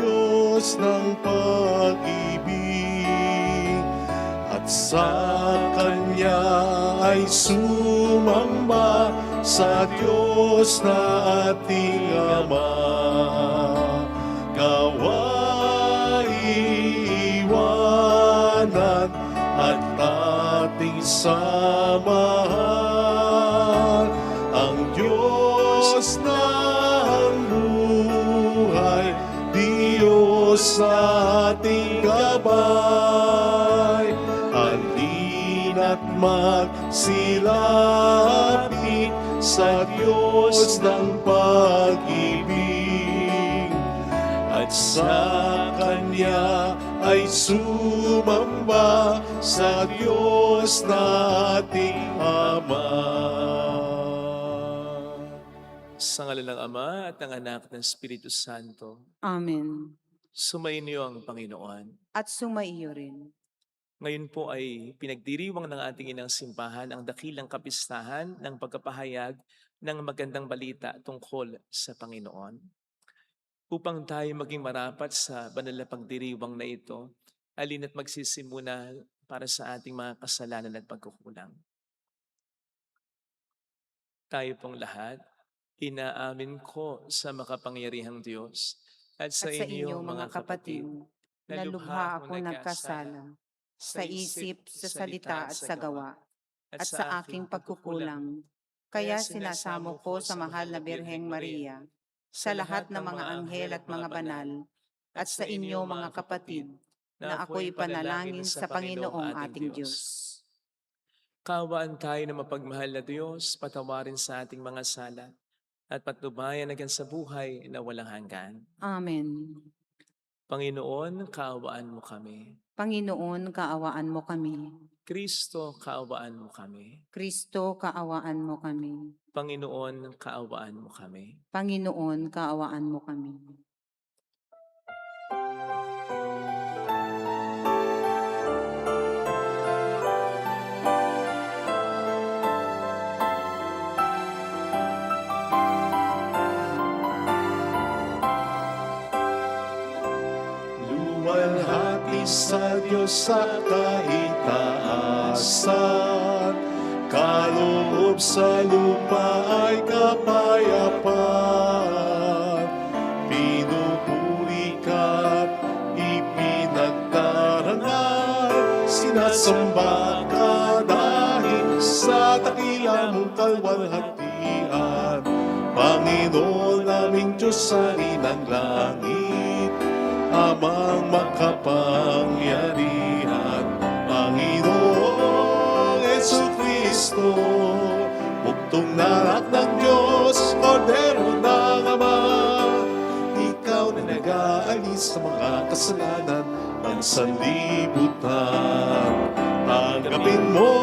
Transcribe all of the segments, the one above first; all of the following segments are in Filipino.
Diyos ng pag-ibig, at sa Kanya ay sumamba sa Diyos na ating Ama. Iwanan at ating samahan ang Diyos ng buhay, Diyos sa ating gabay. Halina't magsilapit sa Diyos ng pag-ibig, at sa Kanya ay sumamba sa Diyos na ating Ama. Sa ngalan ng Ama at ng Anak ng Espiritu Santo. Amen. Sumainyo ang Panginoon. At sumaiyo rin. Ngayon po ay pinagdiriwang ng ating inang simbahan ang dakilang kapistahan ng pagkapahayag ng magandang balita tungkol sa Panginoon. Upang tayo maging marapat sa banal na pagdiriwang na ito, alina't magsisimuna para sa ating mga kasalanan at pagkukulang. Tayo pong lahat, inaamin ko sa makapangyarihang Diyos at sa inyo mga kapatid, na lubha ako nagkasala sa isip, sa salita at sa gawa, at sa aking pagkukulang. Kaya sinasamo ko sa mahal na Birheng Maria, sa lahat ng mga anghel at mga banal, at sa inyo mga kapatid, na ako'y panalangin sa Panginoong ating Diyos. Kaawaan tayo na mapagmahal na Diyos, patawarin sa ating mga sala, at patnubayan hanggang sa buhay na walang hanggan. Amen. Panginoon, kaawaan mo kami. Panginoon, kaawaan mo kami. Kristo, kaawaan mo kami. Kristo, kaawaan mo kami. Panginoon, kaawaan mo kami. Panginoon, kaawaan mo kami. Luwalhati sa Diyos sa kaitaasan, kaloob sa lupa ay kapayapaan. Pinupuri ka't ipinagdarangal, sinasamba ka dahil sa dakila mong kalwalhatian. Panginoon naming Diyos sa inang langit, Amang makapangyarihan, Panginoong Jesucristo, buktong na anak ng Diyos, Kordero ng Ama. Ikaw na nag-aalis sa mga kasalanan ng sanlibutan. Tanggapin mo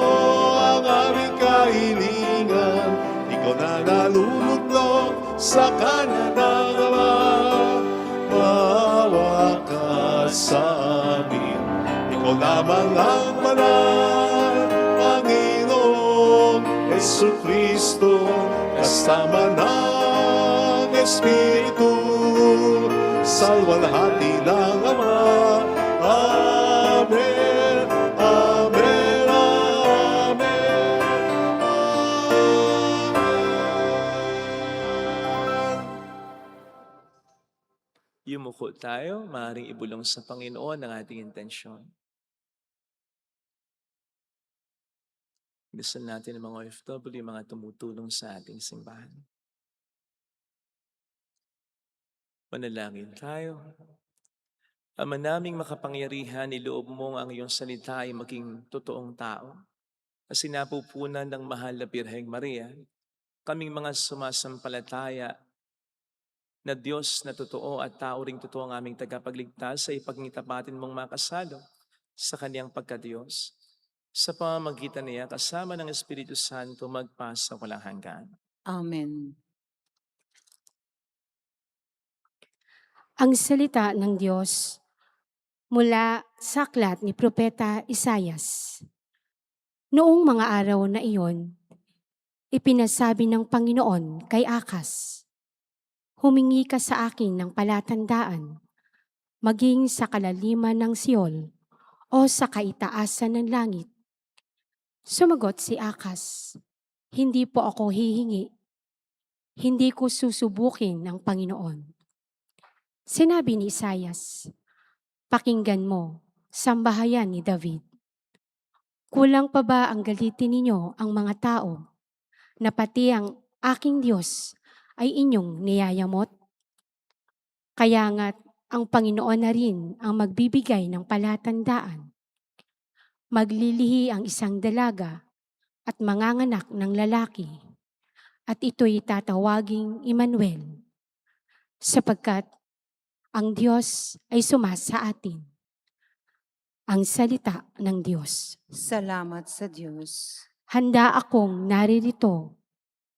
ang aming kahilingan, ikaw na nalulutlog sa kanan ng Ama. Maawa ka sa amin, ikaw lamang ang banal, Panginoong Jesucristo, kasama ng Espiritu, salwalhati ng Ama. Amen, amen, amen, amen. Yumuko tayo, maaaring ibulong sa Panginoon ang ating intensyon. Dasal natin ang mga OFW, mga tumutulong sa ating simbahan. Manalangin tayo. Ama naming makapangyarihan, iloob mo ang iyong salita ay maging totoong tao. Na sinapupunan ng mahal na Birheng Maria, kaming mga sumasampalataya na Diyos na totoo at tao ring totoo ang aming tagapagligtas sa ipagngitapatin mong makasalo sa kaniyang pagkadiyos. Sa pamamagitan niya, kasama ng Espiritu Santo, magpasa walang hanggan. Amen. Ang salita ng Diyos mula sa aklat ni Propeta Isaias. Noong mga araw na iyon, ipinasabi ng Panginoon kay Akas, "Humingi ka sa akin ng palatandaan maging sa kalaliman ng Siol o sa kaitaasan ng langit? Sumagot si Akas, hindi po ako hihingi. Hindi ko susubukin ng Panginoon. Sinabi ni Isayas, pakinggan mo, sambahayan ni David. Kulang pa ba ang galitin ninyo ang mga tao na pati ang aking Diyos ay inyong niyayamot? Kaya nga't ang Panginoon na rin ang magbibigay ng palatandaan. Maglilihi ang isang dalaga at manganganak ng lalaki, at ito'y tatawaging Emmanuel, sapagkat ang Diyos ay sumasa atin. Ang salita ng Diyos. Salamat sa Diyos. Handa akong naririto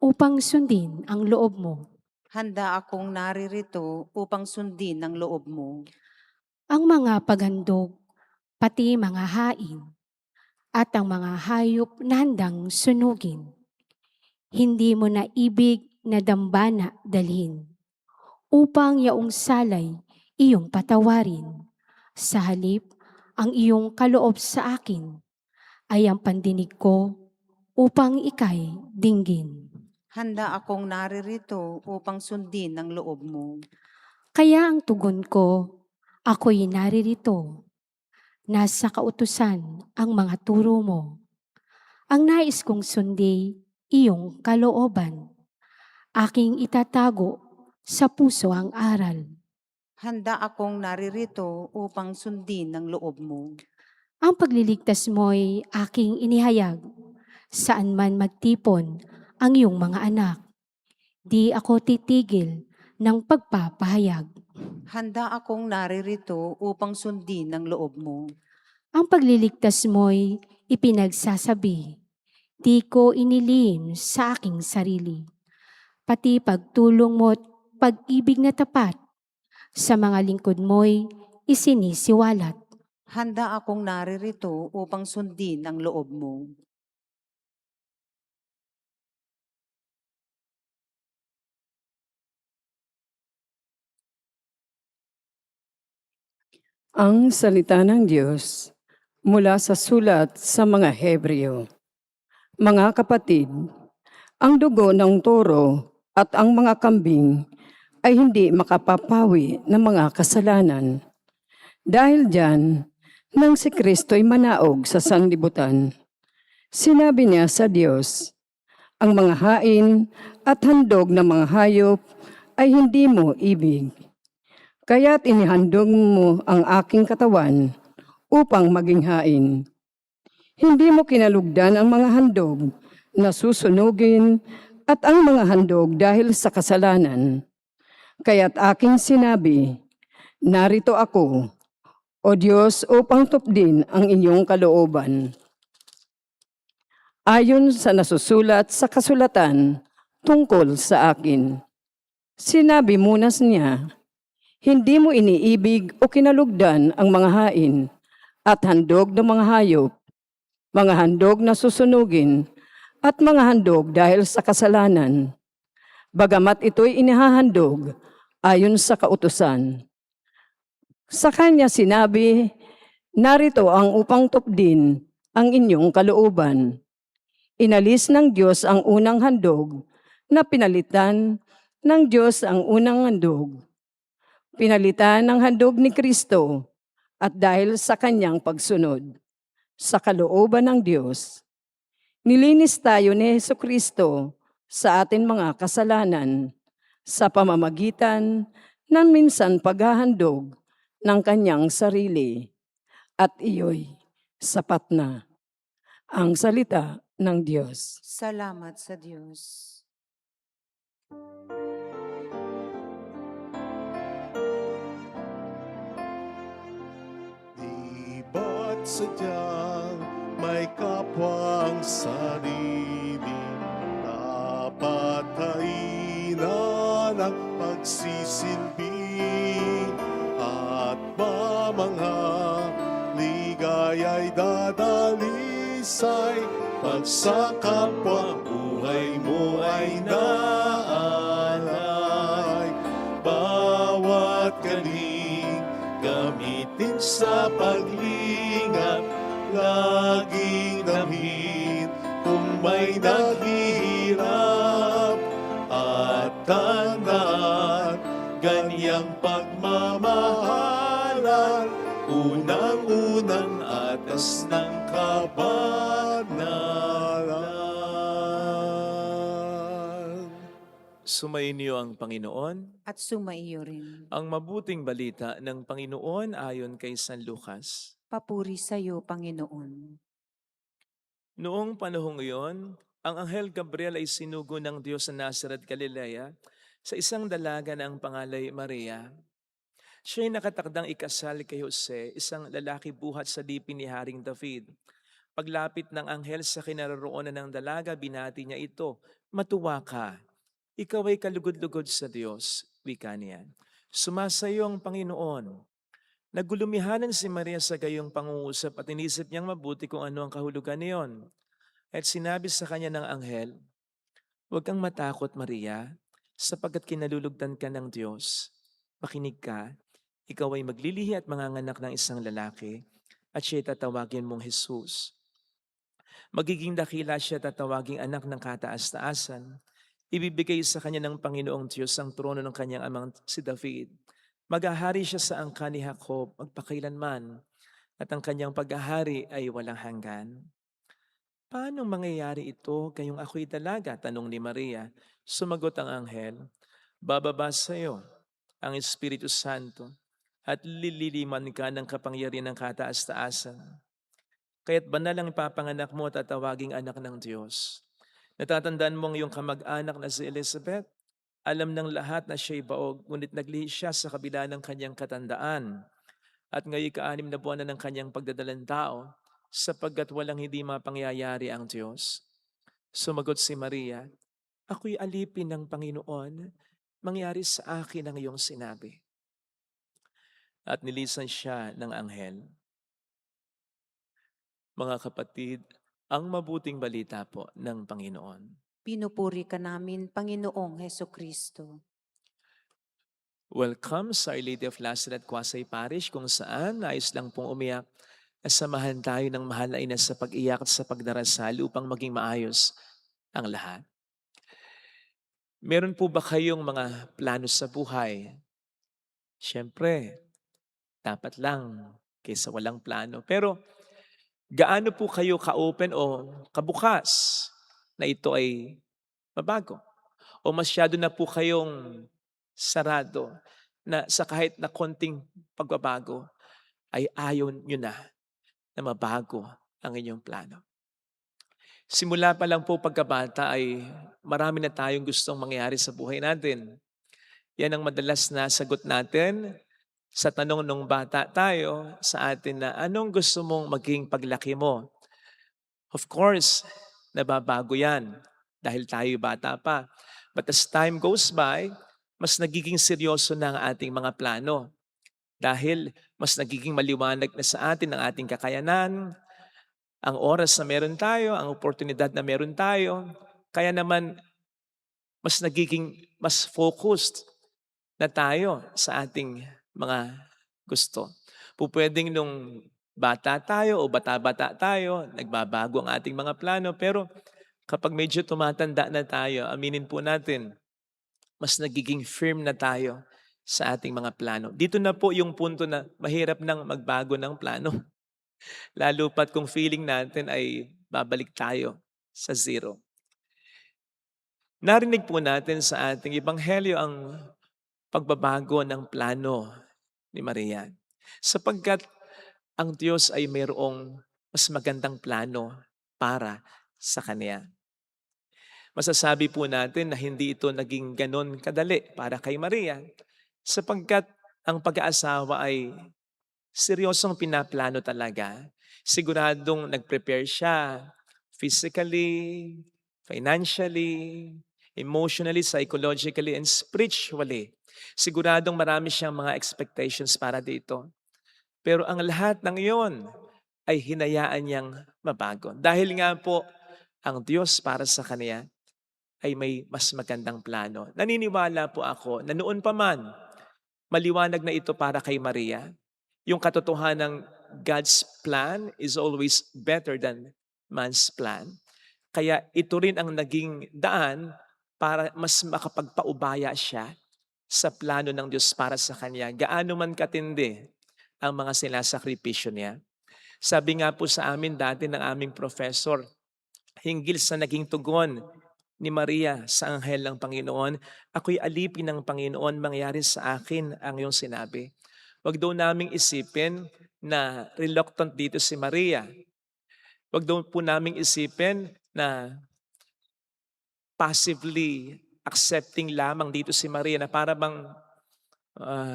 upang sundin ang loob mo. Handa akong naririto upang sundin ang loob mo. Ang mga paghandog, pati mga hain, at ang mga hayop na handang sunugin. Hindi mo na ibig na dambana dalhin, upang yaong salay iyong patawarin. Sa halip, ang iyong kaloob sa akin ay ang pandinig ko upang ikay dinggin. Handa akong naririto upang sundin ang loob mo. Kaya ang tugon ko, ako'y naririto. Nasa kautusan ang mga turo mo. Ang nais kong sundi, iyong kalooban. Aking itatago sa puso ang aral. Handa akong naririto upang sundin ang loob mo. Ang pagliligtas mo'y aking inihayag. Saan man magtipon ang iyong mga anak. Di ako titigil ng pagpapahayag. Handa akong naririto upang sundin ang loob mo. Ang pagliligtas mo'y ipinagsasabi. Di ko inilihim sa aking sarili. Pati pagtulong mo't pag-ibig na tapat sa mga lingkod mo'y isinisiwalat. Handa akong naririto upang sundin ang loob mo. Ang salita ng Diyos mula sa sulat sa mga Hebreo. Mga kapatid, ang dugo ng toro at ang mga kambing ay hindi makapapawi ng mga kasalanan. Dahil diyan, nang si Kristo'y manaog sa sanlibutan, sinabi niya sa Diyos, ang mga hain at handog ng mga hayop ay hindi mo ibig. Kaya't inihandog mo ang aking katawan upang maging hain. Hindi mo kinalugdan ang mga handog na susunugin at ang mga handog dahil sa kasalanan. Kaya't aking sinabi, narito ako, O Diyos, upang tupdin ang inyong kalooban. Ayon sa nasusulat sa kasulatan tungkol sa akin. Sinabi munas niya, hindi mo iniibig o kinalugdan ang mga hain at handog ng mga hayop, mga handog na susunugin at mga handog dahil sa kasalanan. Bagamat ito'y inihahandog ayon sa kautusan. Sa kanya sinabi, narito ang upang tupdin ang inyong kalooban. Inalis ng Diyos ang unang handog na pinalitan ng Diyos ang unang handog. Pinalitan ng handog ni Kristo at dahil sa kanyang pagsunod sa kalooban ng Diyos, nilinis tayo ni Jesucristo sa ating mga kasalanan sa pamamagitan ng minsan paghahandog ng kanyang sarili at iyo'y sapat na. Ang salita ng Diyos. Salamat sa Diyos. Di ba't sadyang may kapwang sarili, napatayin ng pagsisilbi, at mamangha ligaya'y dadalisay, pag sa kapwa buhay mo ay naalay. Bawat galing gamitin sa paglingap, laging damhin kung may naghihirap. At tandaan, ganyang pagmamahalan, unang-unang atas ng kabanalan. Sumainyo ang Panginoon. At sumaiyo rin. Ang mabuting balita ng Panginoon ayon kay San Lucas. Papuri sa iyo, Panginoon. Noong panahong iyon, ang Anghel Gabriel ay sinugo ng Diyos sa Nazareth, Galilea, sa isang dalaga na ang pangalay Maria. Siya ay nakatakdang ikasal kay Jose, isang lalaki buhat sa lipi ni Haring David. Paglapit ng anghel sa kinaroroonan ng dalaga, binati niya ito, "Matuwa ka, ikaw ay kalugod-lugod sa Diyos," wika niya. "Sumasayo ang Panginoon." Nagulumihanan si Maria sa gayong pangungusap at inisip niyang mabuti kung ano ang kahulugan niyon. At sinabi sa kanya ng anghel, "Huwag kang matakot, Maria, sapagkat kinalulugdan ka ng Diyos. Makinig ka, ikaw ay maglilihi at manganganak ng isang lalaki, at siya'y tatawagin mong Jesus. Magiging dakila siya, tatawaging anak ng kataas-taasan. Ibibigay sa kanya ng Panginoong Diyos ang trono ng kanyang amang si David. Maghahari siya sa angkan ni Jacob magpakailanman, at ang kanyang paghahari ay walang hanggan." "Paano mangyayari ito kayong ako'y dalaga?" tanong ni Maria. Sumagot ang anghel, "Bababa sa iyo ang Espiritu Santo at lililiman ka ng kapangyarihan ng kataas-taasan. Kaya't banal ang ipapanganak mo at tatawaging anak ng Diyos. Natatandaan mo ang iyong kamag-anak na si Elizabeth? Alam ng lahat na siya'y baog, ngunit naglihi siya sa kabila ng kanyang katandaan. At ngayon 6 na buwan na ng kanyang pagdadalang tao, sapagkat walang hindi mapangyayari ang Diyos." Sumagot si Maria, "Ako'y alipin ng Panginoon, mangyari sa akin ang iyong sinabi." At nilisan siya ng anghel. Mga kapatid, ang mabuting balita po ng Panginoon. Pinupuri ka namin, Panginoong Hesukristo. Welcome sa Our Lady of Lazaret Quasay Parish, kung saan nais lang pong umiyak. Samahan tayo ng mahal na ina sa pag-iyak at sa pagdarasal upang maging maayos ang lahat. Meron po ba kayong mga plano sa buhay? Siyempre, dapat lang kaysa walang plano. Pero gaano po kayo ka-open o kabukas na ito ay mabago? O masyado na po kayong sarado na sa kahit na konting pagbabago ay ayaw nyo na mabago ang inyong plano? Simula pa lang po pagkabata ay marami na tayong gustong mangyari sa buhay natin. Yan ang madalas na sagot natin sa tanong nung bata tayo sa atin na, anong gusto mong maging paglaki mo? Of course, nababago yan dahil tayo bata pa. But as time goes by, mas nagiging seryoso na ang ating mga plano. Dahil mas nagiging maliwanag na sa atin ang ating kakayanan, ang oras na meron tayo, ang oportunidad na meron tayo. Kaya naman, mas nagiging mas focused na tayo sa ating mga gusto. Pupwedeng nung bata tayo o bata-bata tayo, nagbabago ang ating mga plano. Pero kapag medyo tumatanda na tayo, aminin po natin, mas nagiging firm na tayo sa ating mga plano. Dito na po yung punto na mahirap nang magbago ng plano. Lalo pat kung feeling natin ay babalik tayo sa zero. Narinig po natin sa ating ebanghelyo ang pagbabago ng plano ni Maria. Sapagkat ang Diyos ay mayroong mas magandang plano para sa Kanya. Masasabi po natin na hindi ito naging ganon kadali para kay Maria, sapagkat ang pag-aasawa ay seryosong pinaplano talaga. Siguradong nag-prepare siya physically, financially, emotionally, psychologically, and spiritually. Siguradong marami siyang mga expectations para dito. Pero ang lahat ng iyon ay hinayaan niyang mabago. Dahil nga po, ang Diyos para sa kanya ay may mas magandang plano. Naniniwala po ako na noon pa man, maliwanag na ito para kay Maria. Yung katotohanan ng God's plan is always better than man's plan. Kaya ito rin ang naging daan para mas makapagpaubaya siya sa plano ng Diyos para sa kanya. Gaano man katindi ang mga sinasakripisyo niya. Sabi nga po sa amin dati ng aming professor, hinggil sa naging tugon ni Maria sa anghel ng Panginoon, ako'y alipin ng Panginoon, mangyari sa akin ang iyong sinabi. Huwag daw naming isipin na reluctant dito si Maria. Huwag daw po naming isipin na passively accepting lamang dito si Maria na para bang,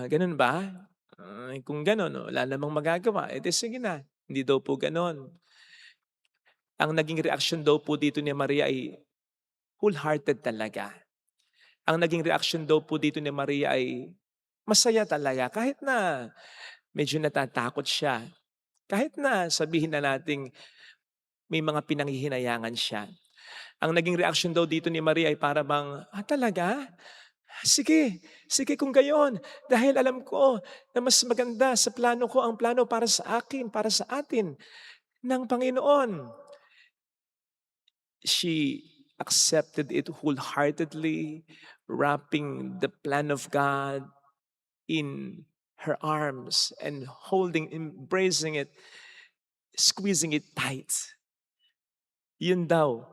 ganun ba? Kung ganun, wala namang magagawa. Eh di sige na. Hindi daw po ganun. Ang naging reaksyon daw po dito ni Maria ay wholehearted talaga. Ang naging reaksyon daw po dito ni Maria ay masaya talaga. Kahit na medyo natatakot siya. Kahit na sabihin na nating may mga pinanghihinayangan siya. Ang naging reaksyon daw dito ni Maria ay para bang, talaga? Sige, sige kung gayon. Dahil alam ko na mas maganda sa plano ko ang plano para sa akin, para sa atin ng Panginoon. She accepted it wholeheartedly, wrapping the plan of God in her arms and holding, embracing it, squeezing it tight. Yun daw,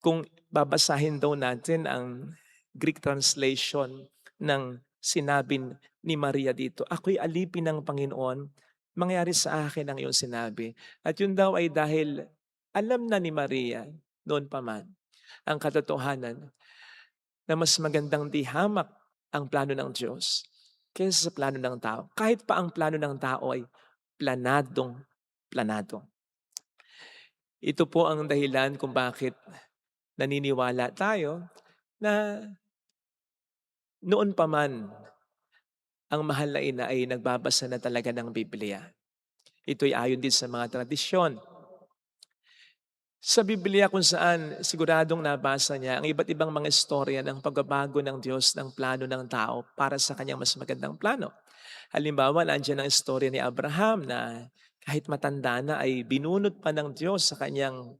kung babasahin daw natin ang Greek translation ng sinabi ni Maria dito, ako'y alipin ng Panginoon, mangyari sa akin ang iyong sinabi. At yun daw ay dahil alam na ni Maria, noon pa man, ang katotohanan na mas magandang dihamak ang plano ng Diyos kaysa sa plano ng tao. Kahit pa ang plano ng tao ay planado. Ito po ang dahilan kung bakit naniniwala tayo na noon pa man ang mahal na ina ay nagbabasa na talaga ng Biblia. Ito'y ayon din sa mga tradisyon. Sa Biblia kung saan siguradong nabasa niya ang iba't ibang mga istorya ng pagbabago ng Diyos ng plano ng tao para sa kanyang mas magandang plano. Halimbawa, nandiyan ang istorya ni Abraham na kahit matanda na ay binunot pa ng Diyos sa kanyang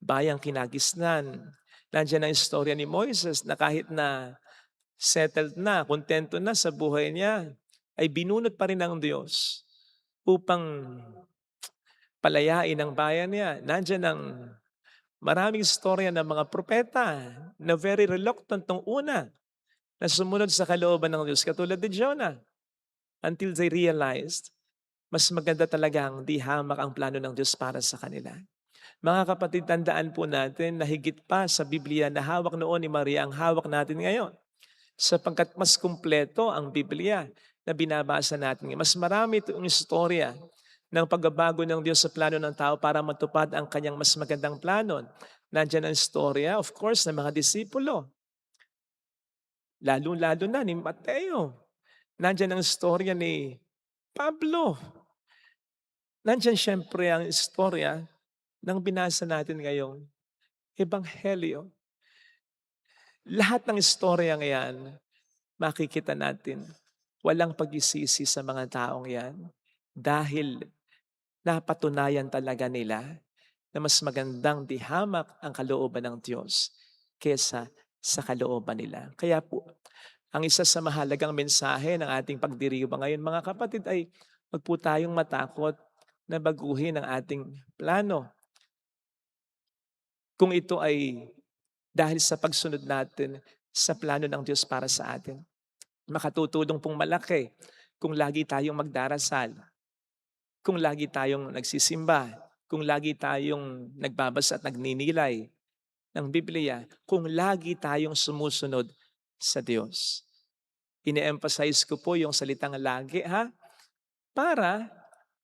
bayang kinagisnan. Nandiyan ang istorya ni Moises na kahit na settled na, kontento na sa buhay niya, ay binunot pa rin ng Diyos upang palayain ang bayan niya. Nandiyan ang maraming istorya ng mga propeta na very reluctant nung una na sumunod sa kalooban ng Diyos katulad ni Jonah until they realized mas maganda talagang dihamak ang plano ng Diyos para sa kanila. Mga kapatid, tandaan po natin na higit pa sa Biblia na hawak noon ni Maria ang hawak natin ngayon. Sapagkat mas kumpleto ang Biblia na binabasa natin. Mas marami itong istorya ng pagbabago ng Diyos sa plano ng tao para matupad ang kanyang mas magandang plano. Nandiyan ang istorya, of course, ng mga disipulo. Lalo-lalo na ni Mateo. Nandiyan ang istorya ni Pablo. Nandiyan siyempre ang istorya ng binasa natin ngayong Ebanghelyo. Lahat ng istorya ngayon, makikita natin, walang pagsisisi sa mga taong yan dahil napatunayan talaga nila na mas magandang dihamak ang kalooban ng Diyos kesa sa kalooban nila. Kaya po, ang isa sa mahalagang mensahe ng ating pagdiriwang ngayon, mga kapatid, ay wag po tayong matakot na baguhin ang ating plano. Kung ito ay dahil sa pagsunod natin sa plano ng Diyos para sa atin. Makatutulong pong malaki kung lagi tayong magdarasal, kung lagi tayong nagsisimba, kung lagi tayong nagbabasa at nagninilay ng Biblia, kung lagi tayong sumusunod sa Diyos. Ine-emphasize ko po yung salitang lagi, para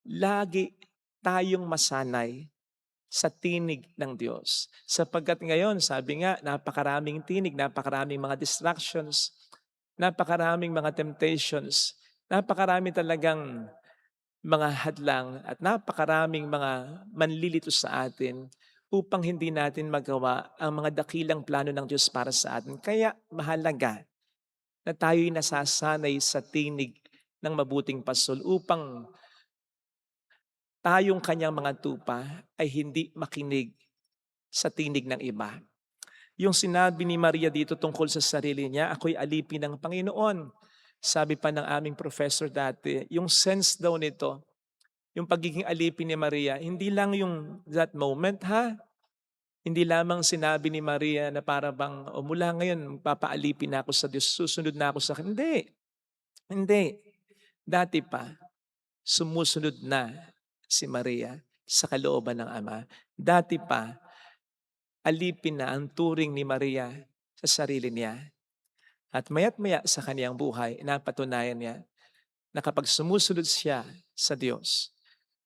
lagi tayong masanay sa tinig ng Diyos. Sapagkat ngayon, sabi nga, napakaraming tinig, napakaraming mga distractions, napakaraming mga temptations, napakarami talagang mga hadlang at napakaraming mga manlilito sa atin upang hindi natin magawa ang mga dakilang plano ng Diyos para sa atin. Kaya mahalaga na tayo'y nasasanay sa tinig ng mabuting pasol upang tayong kanyang mga tupa ay hindi makinig sa tinig ng iba. Yung sinabi ni Maria dito tungkol sa sarili niya, ako'y alipin ng Panginoon. Sabi pa ng aming professor dati, yung sense daw nito, yung pagiging alipin ni Maria, hindi lang yung that moment ha. Hindi lamang sinabi ni Maria na para bang, o mula ngayon, papaalipin na ako sa Diyos, susunod na ako sa Kanya. Hindi. Hindi. Dati pa, sumusunod na si Maria sa kalooban ng Ama. Dati pa, alipin na ang turing ni Maria sa sarili niya. At maya't maya sa kaniyang buhay, napatunayan niya na kapag sumusunod siya sa Diyos,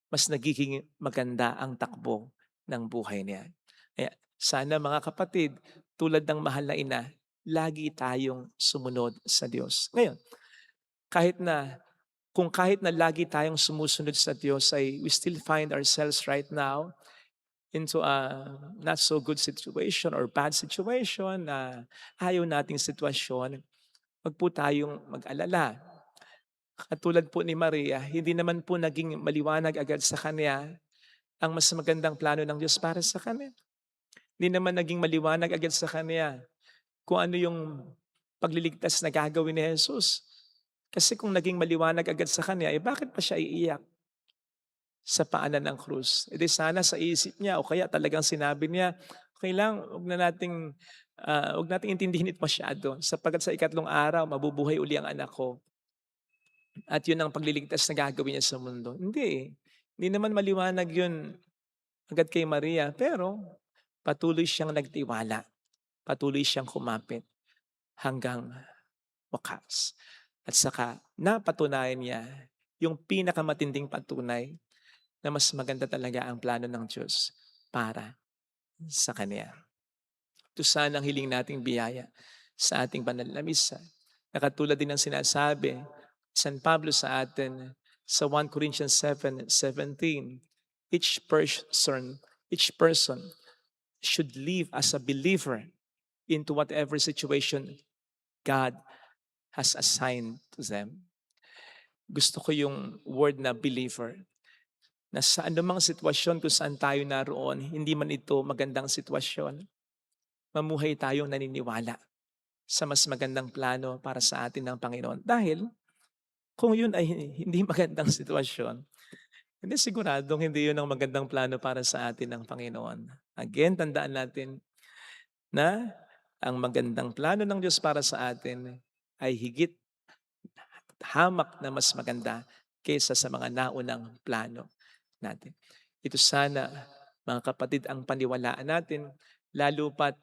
mas nagiging maganda ang takbo ng buhay niya. Kaya sana mga kapatid, tulad ng mahal na ina, lagi tayong sumunod sa Diyos. Ngayon, kahit na lagi tayong sumusunod sa Diyos, ay we still find ourselves right now into a not so good situation or bad situation, na ayaw nating sitwasyon, wag po tayong mag-alala. Katulad po ni Maria, hindi naman po naging maliwanag agad sa kanya ang mas magandang plano ng Diyos para sa kanya. Hindi naman naging maliwanag agad sa kanya kung ano yung pagliligtas na gagawin ni Jesus. Kasi kung naging maliwanag agad sa kanya, bakit pa siya iiyak sa paanan ng krus? E di sana sa isip niya, o kaya talagang sinabi niya, okay lang, huwag nating intindihin ito masyado, sapagkat sa ikatlong araw, mabubuhay uli ang anak ko. At yun ang pagliligtas na gagawin niya sa mundo. Hindi. Hindi naman maliwanag yun agad kay Maria, pero patuloy siyang nagtiwala. Patuloy siyang kumapit hanggang wakas. At saka napatunayan niya yung pinakamatinding patunay na mas maganda talaga ang plano ng Diyos para sa Kanya. Ito sana ang hiling nating biyaya sa ating banal na misa. Nakatulad din ng sinasabi San Pablo sa atin sa 1 Corinthians 7:17, each person should live as a believer into whatever situation God has assigned to them. Gusto ko yung word na believer, na sa anumang sitwasyon kung saan tayo naroon, hindi man ito magandang sitwasyon, mamuhay tayong naniniwala sa mas magandang plano para sa atin ng Panginoon. Dahil kung yun ay hindi magandang sitwasyon, hindi siguradong hindi yun ang magandang plano para sa atin ng Panginoon. Again, tandaan natin na ang magandang plano ng Diyos para sa atin ay higit hamak na mas maganda kaysa sa mga naunang plano natin. Ito sana, mga kapatid, ang paniwalaan natin, lalo pat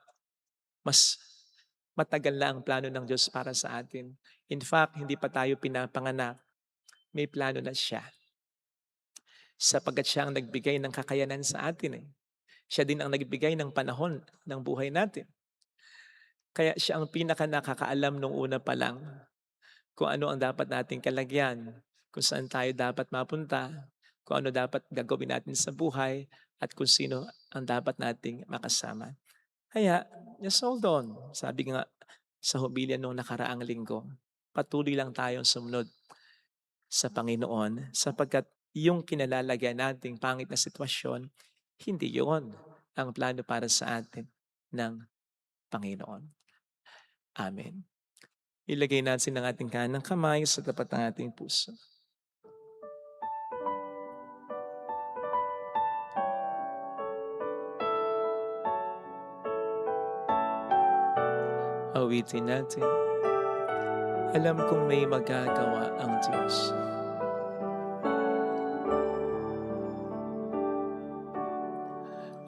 mas matagal na ang plano ng Diyos para sa atin. In fact, hindi pa tayo pinapanganak, may plano na siya. Sapagkat siya ang nagbigay ng kakayanan sa atin. Siya din ang nagbigay ng panahon ng buhay natin. Kaya siya ang pinaka nakakaalam nung una pa lang kung ano ang dapat nating kalagyan, kung saan tayo dapat mapunta, kung ano dapat gagawin natin sa buhay, at kung sino ang dapat nating makasama. Kaya, just hold on. Sabi nga sa hobilya noong nakaraang linggo, patuloy lang tayong sumunod sa Panginoon, sapagkat yung kinalalagyan nating pangit na sitwasyon, hindi yon ang plano para sa atin ng Panginoon. Amen. Ilagay natin ang ating kanang kamay sa tapat ng ating puso. Awitin natin. Alam kong may magagawa ang Diyos.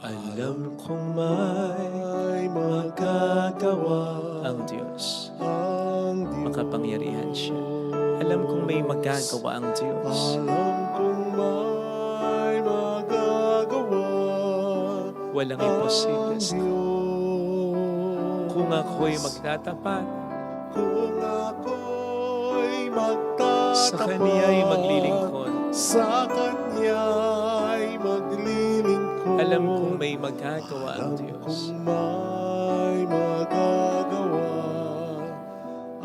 Alam kong may magagawa Ang Diyos. ang Diyos. Makapangyarihan siya. Alam kong may magagawa ang Diyos. Alam kong may magagawa Walang imposible ang sa Diyos. kung ako'y magtatapat, Kung ako'y magtatapat sa Kaniya'y maglilingkod. Sa Kanya'y maglilingkod. Alam kong may magagawa ang Alam Diyos. kong may magagawa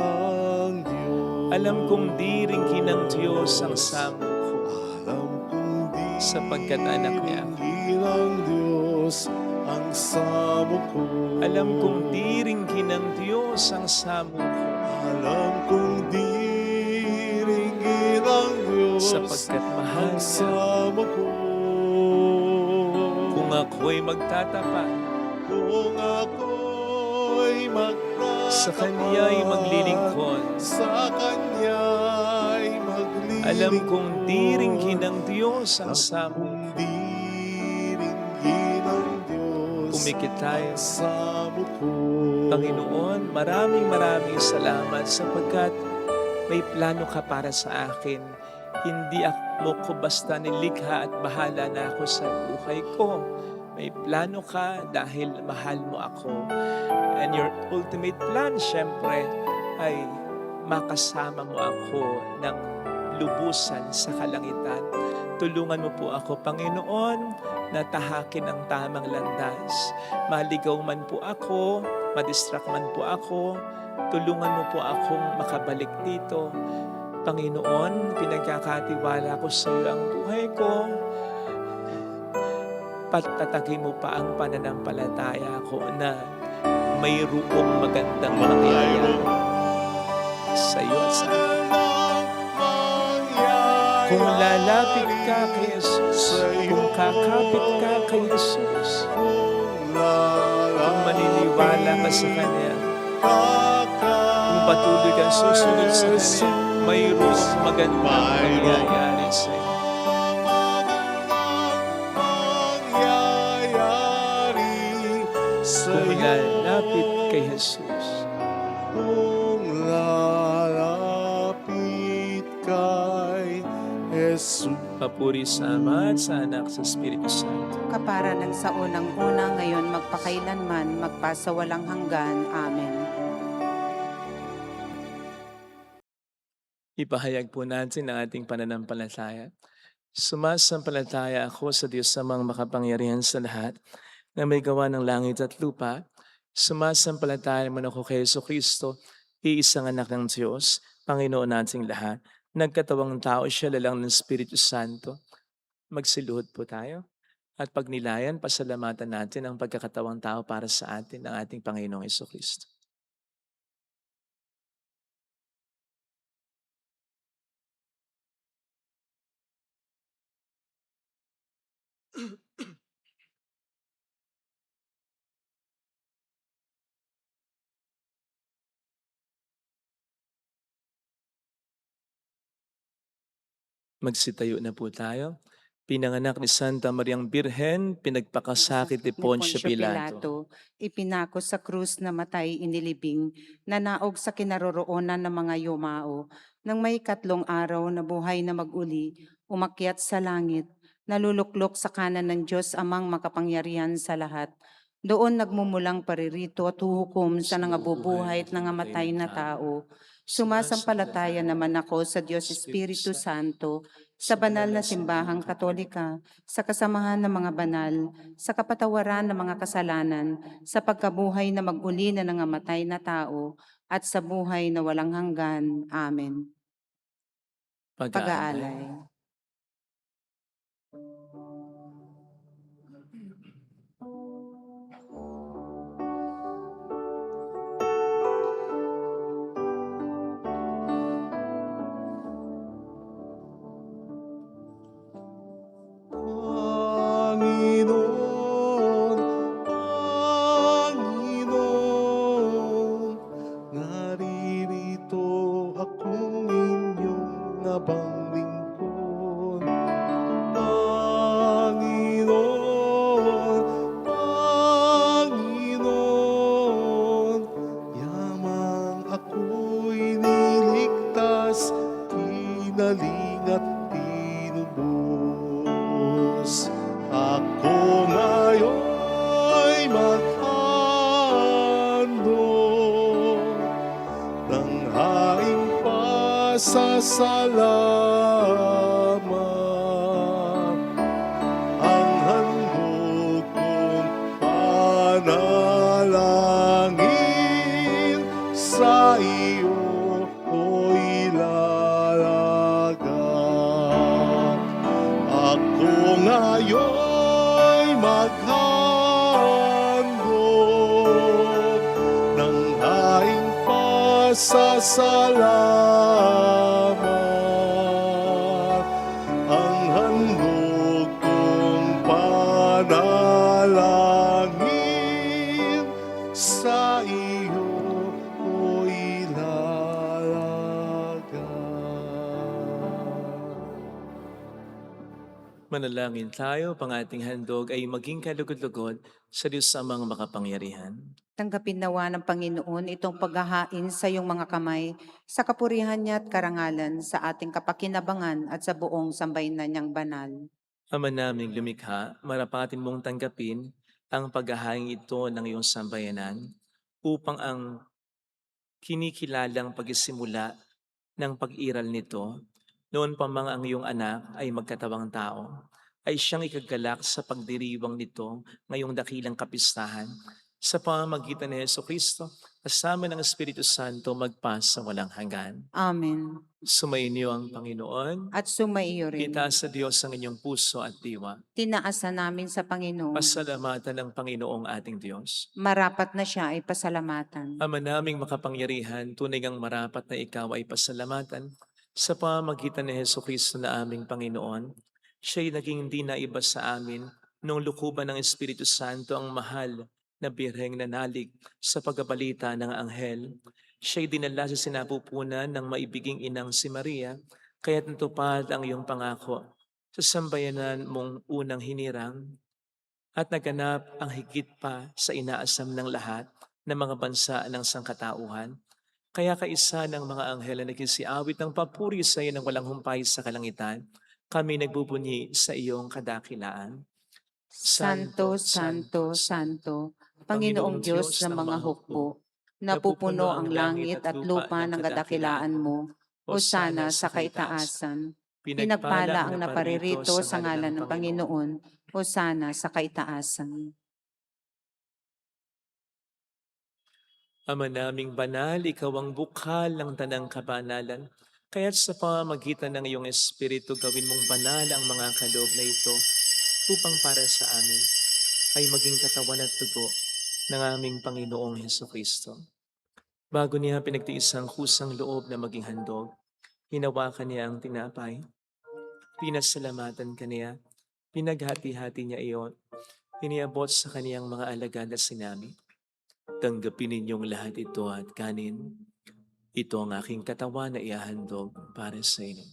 ang Diyos. Alam kong di rin ng Diyos ang samo ko. Alam kong di sapagkat anak niya ako. ng Diyos ang samo ko. Alam kong diringgin ng Diyos ang samo ko, Alam kong diringgin ng Diyos sapagkat mahal ang niya. samo ko. Kung ako'y magtatapat, Kung ako'y magtatapat, sa Kanya'y maglilingkod. sa Kanya'y maglilingkod. Alam kong diringgin ng Diyos ang samo. Kung diringgin ng Diyos Pumikit tayo. ang samo ko. Panginoon, maraming salamat sapagkat may plano ka para sa akin. Hindi mo ko basta nilikha at bahala na ako sa buhay ko. May plano ka dahil mahal mo ako. And your ultimate plan, syempre, ay makasama mo ako ng lubusan sa kalangitan. Tulungan mo po ako, Panginoon, na tahakin ang tamang landas. Maligaw man po ako, madistract man po ako, tulungan mo po akong makabalik dito. Panginoon, pinagkakatiwala ko sa iyo ang buhay ko. Patatagin mo pa ang pananampalataya ko na mayroong magandang mangyayari sa iyo at sa akin. Kung lalapit ka kay Jesus, kung kakapit ka kay Jesus, kung maniniwala ka sa Kanya, kung patuloy kang susunod sa Kanya, mayroong magandang mangyayari sa iyo. Kung lalapit kay Jesus, Kung lalapit kay Jesus. papuri sa Ama at sa Anak sa Espiritu Santo. Kapara ng sa unang-una, ngayon magpakailanman, magpasawalang hanggan. Amen. Ipahayag po natin ang ating pananampalataya. Sumasampalataya ako sa Diyos Amang makapangyarihan sa lahat, na may gawa ng langit at lupa. Sumasampalataya naman ako kay Jesucristo, iisang anak ng Diyos, Panginoon nating lahat. Nagkatawang tao siya, lalang ng Espiritu Santo. Magsiluhod po tayo. At pagnilayan, pasalamatan natin ang pagkakatawang tao para sa atin ng ating Panginoong Jesucristo. Magsitayo na po tayo. Pinanganak ni Santa Mariang Birhen, pinagpakasakit ni Poncio Pilato. Ipinako sa krus na matay inilibing, nanaog sa kinaroroonan ng mga yumao. Nang may 3 araw na buhay na maguli, umakyat sa langit, naluluklok sa kanan ng Diyos Amang makapangyarihan sa lahat. Doon nagmumulang paririto at huhukom sa nangabubuhay at nangamatay na tao. Sumasampalataya naman ako sa Diyos Espiritu Santo, sa banal na simbahang katolika, sa kasamahan ng mga banal, sa kapatawaran ng mga kasalanan, sa pagkabuhay na maguli na nangamatay na tao, at sa buhay na walang hanggan. Amen. Pag-aalay. Panginoon, Panginoon, naririto akong inyong abang lingkod. Panginoon, Panginoon, yamang ako'y niligtas, kinaling at tinubos. Ako ngayon'y maghandog ng haing pasasalamat. Ang handog kong panalangin sa iyo ko'y lalagak. Ako Ako nga'yo'y maghandog ng aking pasasalamat. Ang handog kong panalangin sa iyo ko ilalagay. Manalangin tayo, pang ating handog ay maging kalugod-lugod sa Diyos Amang makapangyarihan. Tanggapin nawa ng Panginoon itong paghahain sa iyong mga kamay, sa kapurihan niya at karangalan, sa ating kapakinabangan at sa buong sambayanan niyang banal. Ama naming lumikha, marapatin mong tanggapin ang paghahain ito ng iyong sambayanan upang ang kinikilalang pagsisimula ng pag-iral nito, noon pa mang ang iyong anak ay magkatawang tao, ay siyang ikagalak sa pagdiriwang nito ngayong dakilang kapistahan sa pamamagitan ni Jesucristo, kasama ng Espiritu Santo magpas sa walang hanggan. Amen. Sumainyo ang Panginoon. At sumaiyo rin. Itaas sa Diyos ang inyong puso at diwa. Tinaasan namin sa Panginoon. Pasalamatan ng Panginoong ating Diyos. Marapat na siya ay pasalamatan. Ama naming makapangyarihan, tunay ngang marapat na ikaw ay pasalamatan sa pamamagitan ni Jesucristo na aming Panginoon. Siya'y naging hindi naiba sa amin nung lukuban ng Espiritu Santo ang mahal na birheng nanalig sa pagkabalita ng anghel. Siya'y dinala sa sinapupunan ng maibiging inang si Maria, kaya't natupad ang iyong pangako sa sambayanan mong unang hinirang at naganap ang higit pa sa inaasam ng lahat ng mga bansa ng sangkatauhan. Kaya kaisa ng mga anghel na nagsiawit ng papuri sa iyo ng walang humpay sa kalangitan, kami nagbubunyi sa iyong kadakilaan. Santo, Santo, Santo, Panginoong Diyos ng mga hukbo, napupuno ang langit at lupa ng kadakilaan mo, Hosana sa kaitaasan. Pinagpala ang naparirito sa ngalan ng Panginoon, Hosana sa kaitaasan. Ama naming banal, ikaw ang bukal ng tanang kabanalan. Kaya't sa pamamagitan ng iyong Espiritu, gawin mong banal ang mga kaloob na ito upang para sa amin ay maging katawan at dugo ng aming Panginoong Hesukristo. Bago niya pinagtiis ang kusang loob na maging handog, hinawakan niya ang tinapay, pinasalamatan kaniya, pinaghati-hati niya iyon, iniabot sa kaniyang mga alagad at sinabi, "Tanggapin ninyong lahat ito at kanin. Ito ang aking katawan na ihahandog para sa inyo."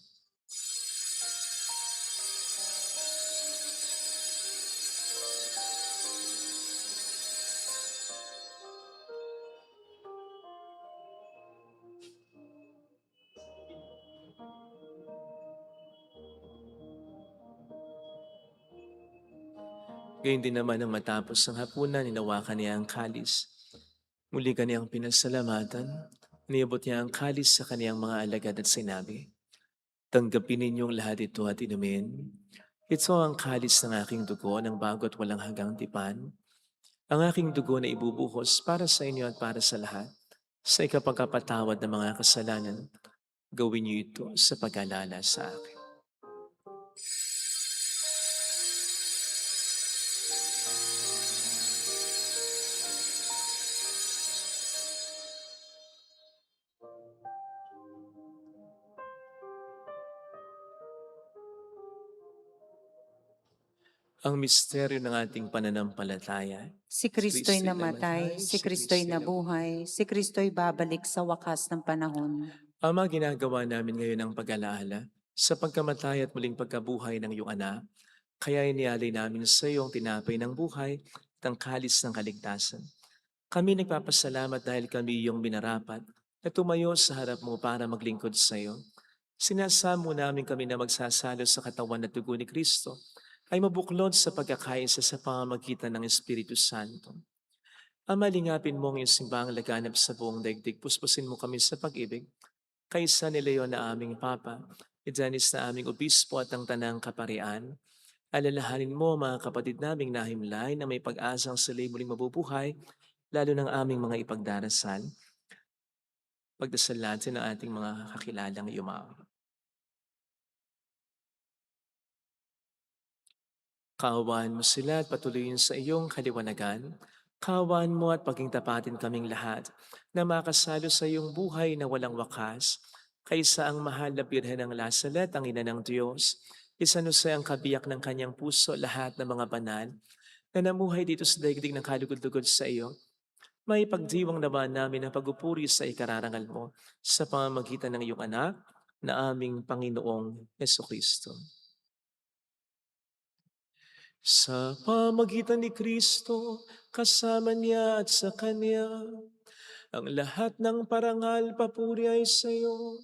Gayun din naman ang matapos ang hapunan, ninawakan niya ang kalis. Muli kaniyang pinasalamatan, niabot niya ang kalis sa kaniyang mga alagad at sinabi, "Tanggapin ninyong lahat ito at inumin. Ito ang kalis ng aking dugo ng bago at walang hanggang tipan. Ang aking dugo na ibubuhos para sa inyo at para sa lahat. Sa ikapagkapatawad ng mga kasalanan, gawin niyo ito sa pag-alala sa akin." Ang misteryo ng ating pananampalataya. Si Kristo'y namatay, si Kristo'y nabuhay, si Kristo'y babalik sa wakas ng panahon. Ama, ginagawa namin ngayon ang pag-alaala sa pagkamatay at muling pagkabuhay ng iyong anak. Kaya inialay namin sa iyo ang tinapay ng buhay at ang kalis ng kaligtasan. Kami nagpapasalamat dahil kami iyong binarapat na tumayo sa harap mo para maglingkod sa iyo. Sinasamo namin kami na magsasalo sa katawan at dugo ni Kristo ay mabuklod sa pagkakaisa sa pamamagitan ng Espiritu Santo. Ama, lingapin mo ang iyong simbahang laganap sa buong daigdig. Puspusin mo kami sa pag-ibig. Kaisa ni Leon na aming Papa, ni Dennis na aming Obispo at ang Tanang Kaparian. Alalahanin mo mga kapatid naming nahimlay na may pag-asang sila'y muling mabubuhay, lalo ng aming mga ipagdarasal. Pagdasal natin ang ating mga kakilalang yumaon. Kaawaan mo sila at patuloyin sa iyong kaliwanagan. Kaawaan mo at paging tapatin kaming lahat na makasalo sa iyong buhay na walang wakas, kaysa ang mahal na Birhen ng Lasalet, ang ina ng Diyos, isanusay ang kabiyak ng kanyang puso lahat ng mga banal na namuhay dito sa daigdig ng kalugod-lugod sa iyo. May pagdiwang naman namin ang pagupuri sa ikararangal mo sa pamamagitan ng iyong anak na aming Panginoong Kristo. Sa pamagitan ni Kristo, kasama niya at sa Kanya, ang lahat ng parangal papuri ay sa iyo,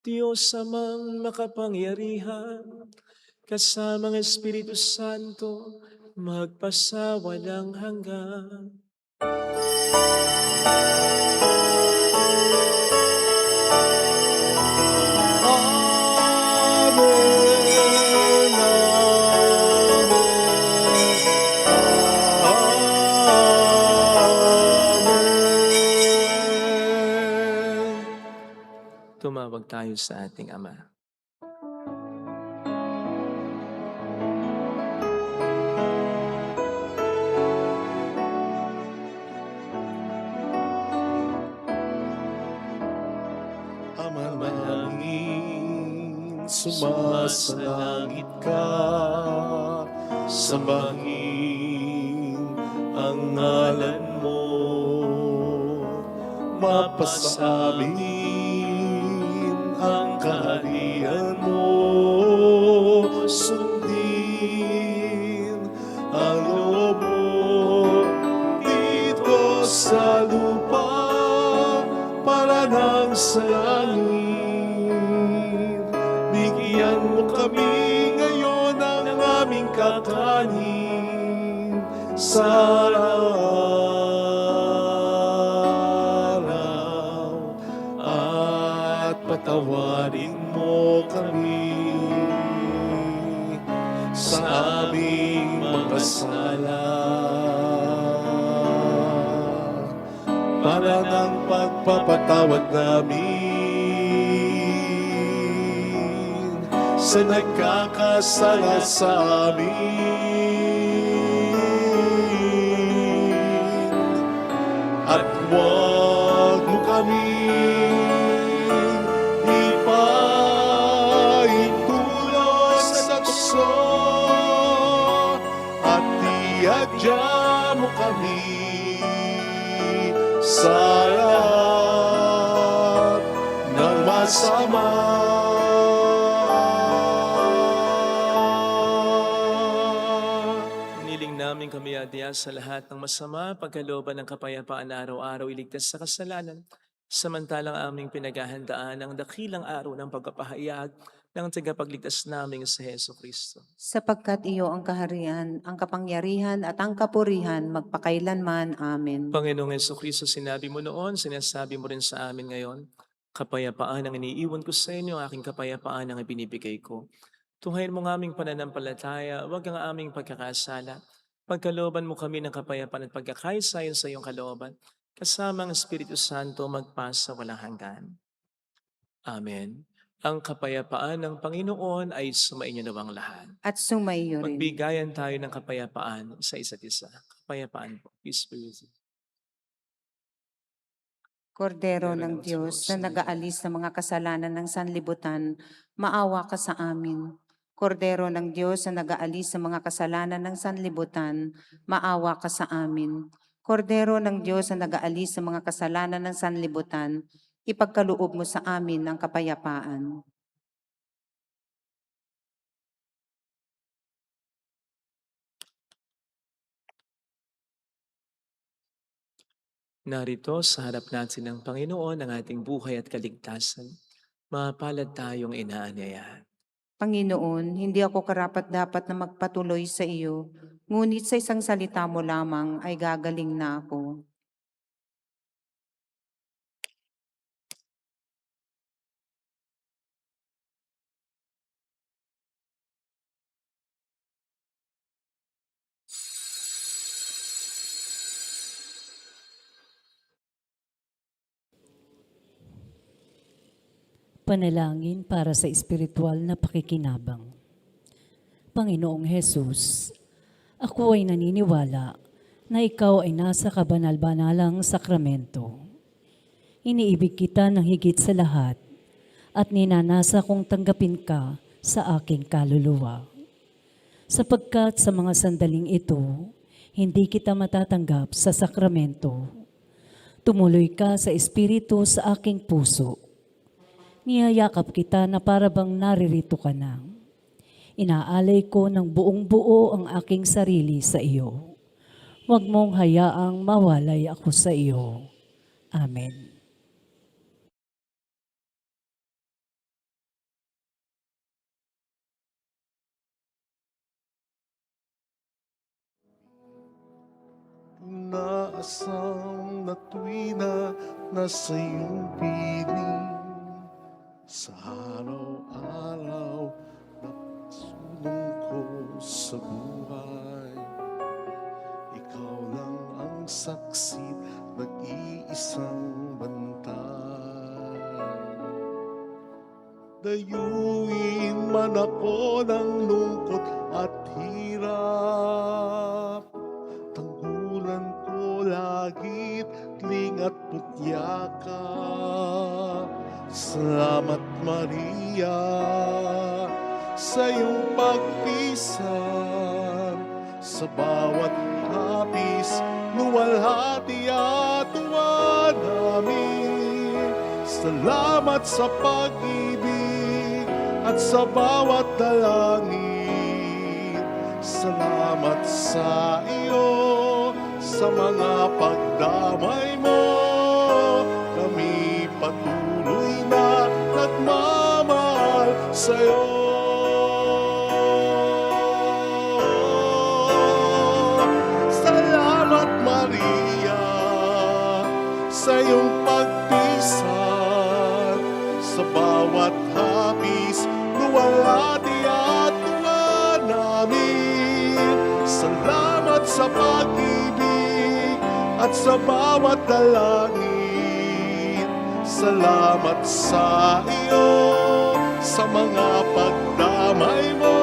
Diyos amang makapangyarihan, kasama ng Espiritu Santo, magpasawalang hanggan. Amen, amen. Tumawag tayo sa ating Ama. Ama namin, sumasalangit ka, sambahin ang ngalan mo, mapasa amin ang kaharian mo, sundin ang loob mo dito sa lupa para nang sa langit. Bigyan mo kami ngayon ng aming kakanin sa araw, at patawarin mo kami sa aming mga sala, para ng pagpapatawad namin sa nagkakasala sa amin. At huwag mo kami ipaintulot sa tukso, at iadya mo kami sa lahat ng masama. Niling namin kami adya sa lahat ng masama, pagkalooban ng kapayapaan na araw-araw iligtas sa kasalanan, samantalang aming pinaghahandaan ang dakilang araw ng pagpapahayag ng tagapagligtas naming sa Heso Kristo. Sapagkat iyo ang kaharian, ang kapangyarihan at ang kapurihan magpakailanman. Amen. Panginoong Heso Kristo, sinabi mo noon, sinasabi mo rin sa amin ngayon, kapayapaan ang iniiwan ko sa inyo, aking kapayapaan ang ibinibigay ko. Tunghayin mo ng aming pananampalataya, huwag ang aming pagkakasala. Pagkalooban mo kami ng kapayapaan at pagkakaisayan sa iyong kalooban, kasama ang Espiritu Santo magpasa walang hanggan. Amen. Ang kapayapaan ng Panginoon ay sumainyo nawang lahat. At sumaiyo rin. Magbigayan tayo ng kapayapaan sa isa't isa. Kapayapaan po. Peace be with you. Kordero ng Diyos na nag-aalis ng mga kasalanan ng sanlibutan, maawa ka sa amin. Kordero ng Diyos na nag-aalis ng mga kasalanan ng sanlibutan, maawa ka sa amin. Kordero ng Diyos na nag-aalis ng mga kasalanan ng sanlibutan, ipagkaloob mo sa amin ang kapayapaan. Narito sa harap natin ng Panginoon ang ating buhay at kaligtasan. Mapalad tayong inaanyayahan. Panginoon, hindi ako karapat-dapat na magpatuloy sa iyo, ngunit sa isang salita mo lamang ay gagaling na ako. Panalangin para sa espiritual na pakikinabang. Panginoong Hesus, ako ay naniniwala na ikaw ay nasa kabanal-banalang sakramento. Iniibig kita ng higit sa lahat at ninanasa kong tanggapin ka sa aking kaluluwa. Sapagkat sa mga sandaling ito, hindi kita matatanggap sa sakramento. Tumuloy ka sa Espiritu sa aking puso. Niyayakap kita na para bang naririto ka na. Inaalay ko ng buong buo ang aking sarili sa iyo. Huwag mong hayaang mawalay ako sa iyo. Amen. Inaasam na tuwi na nasa iyong piling. Sa araw-araw na sulong ko sa buhay. Ikaw lang ang saksi, nag-iisang bantay. Dayuin man ako ng lungkot at hirap. Tanggulan ko lagit, ling at putyaka. Salamat Maria sa iyong pagpisan. Sa bawat hapis, luwalhati at tuwa namin. Salamat sa pag-ibig at sa bawat dalangin. Salamat sa iyo, sa mga pagdamay mo. Kami patuloy na nagmamahal sa iyo. Salamat Maria sa iyong pagpisan. Sa bawat hapis, luwalhati at tuwa namin. Salamat sa pag-ibig at sa bawat dalangin. Salamat sa iyo, sa mga pagdamay mo.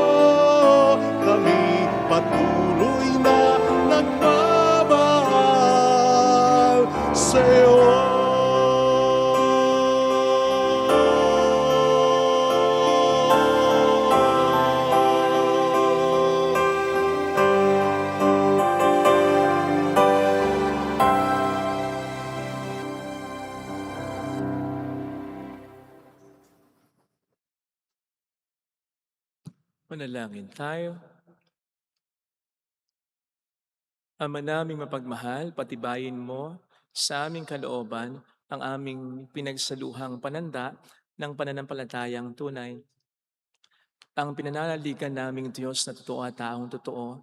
Kami patuloy na nagmamahal sa iyo. Manalangin tayo. Ama naming mapagmahal, patibayin mo sa aming kalooban ang aming pinagsaluhang pananda ng pananampalatayang tunay. Ang pinananaligan naming Diyos na totoo at taong totoo,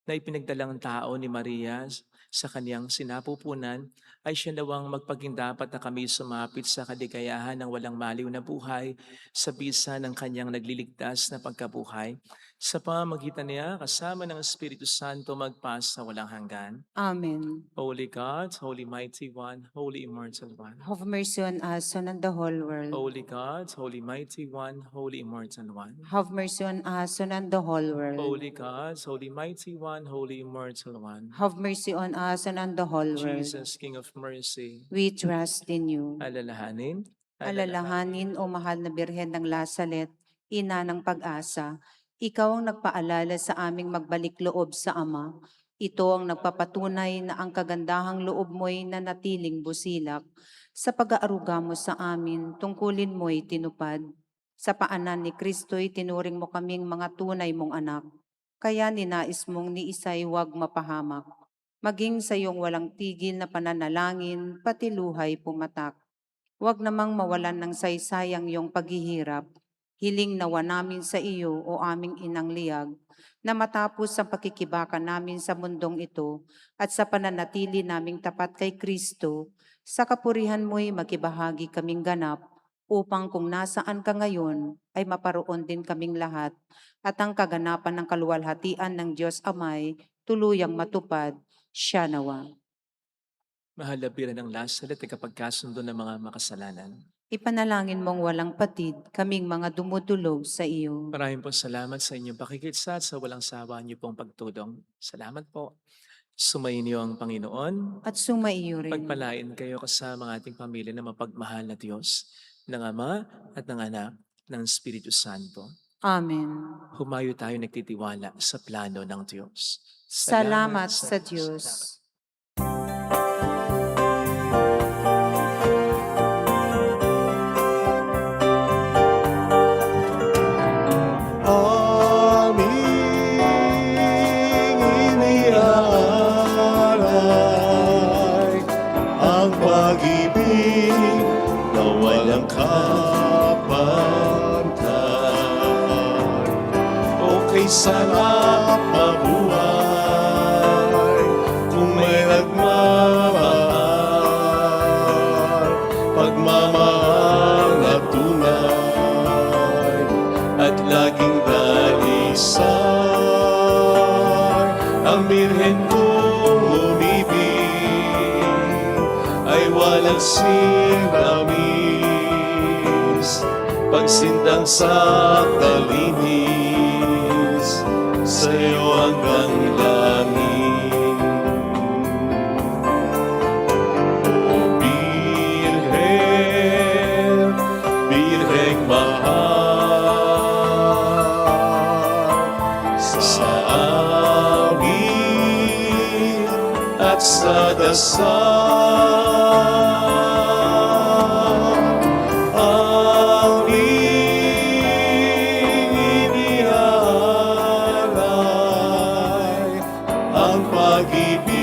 na ipinagdalang tao ni Maria sa kanyang sinapupunan, ay siya nawang magpagindapat na kami sumapit sa kaligayahan ng walang maliw na buhay sa bisa ng kanyang nagliligtas na pagkabuhay. Sa pamamagitan niya, kasama ng Espiritu Santo, magpas sa walang hanggan. Amen. Holy God, Holy Mighty One, Holy Immortal One. Have mercy on us and on the whole world. Holy God, Holy Mighty One, Holy Immortal One. Have mercy on us and on the whole world. Holy God, Holy Mighty One, Holy Immortal One. Have mercy on us and on the whole world. Jesus, King of Mercy, We trust in you. alalahanin, Alalahanin, o mahal na Birhen ng Lasalet, ina ng pag-asa, ikaw ang nagpaalala sa aming magbalik loob sa Ama. Ito ang nagpapatunay na ang kagandahang loob mo'y nanatiling busilak. Sa pag-aaruga mo sa amin, tungkulin mo'y tinupad. Sa paanan ni Kristo'y tinuring mo kaming mga tunay mong anak. Kaya ninais mong ni isa'y huwag mapahamak. Maging sa iyong walang tigil na pananalangin, pati luhay pumatak. Huwag namang mawalan ng saysayang iyong paghihirap. Hiling nawa namin sa iyo, o aming inang liyag, na matapos ang pakikibaka namin sa mundong ito at sa pananatili naming tapat kay Kristo, sa kapurihan mo'y makibahagi kaming ganap, upang kung nasaan ka ngayon, ay maparoon din kaming lahat, at ang kaganapan ng kaluwalhatian ng Diyos Amay tuluyang matupad, siya nawa. mahal na Birhen ng Lasalet, ay kapagkasundo ng mga makasalanan. Ipanalangin mong walang patid kaming mga dumudulog sa iyo. Maraming po salamat sa inyong pakikitsa at sa walang sawa niyo pong pagtulong. Salamat po. Sumayin niyo ang Panginoon. At sumaiyo rin. Pagpalain kayo kasama ang ating pamilya na mapagmahal na Diyos, ng Ama at ng Anak, ng Espiritu Santo. Amen. Humayo tayo nagtitiwala sa plano ng Diyos. Salamat sa Diyos. Aming iniaalay ang pag-ibig na walang kapantay. Okay, sarap mabuhay kung may nagmamahal, pagmamahal na tunay at laging dalisay. Ang birhen kong umibig ay walang sinamis, pagsindang sa kalinis, sa'yo hanggang langit. O Birhen, Birheng mahal, sa amin at sa dasal, aming iniaalay ang pag-ibig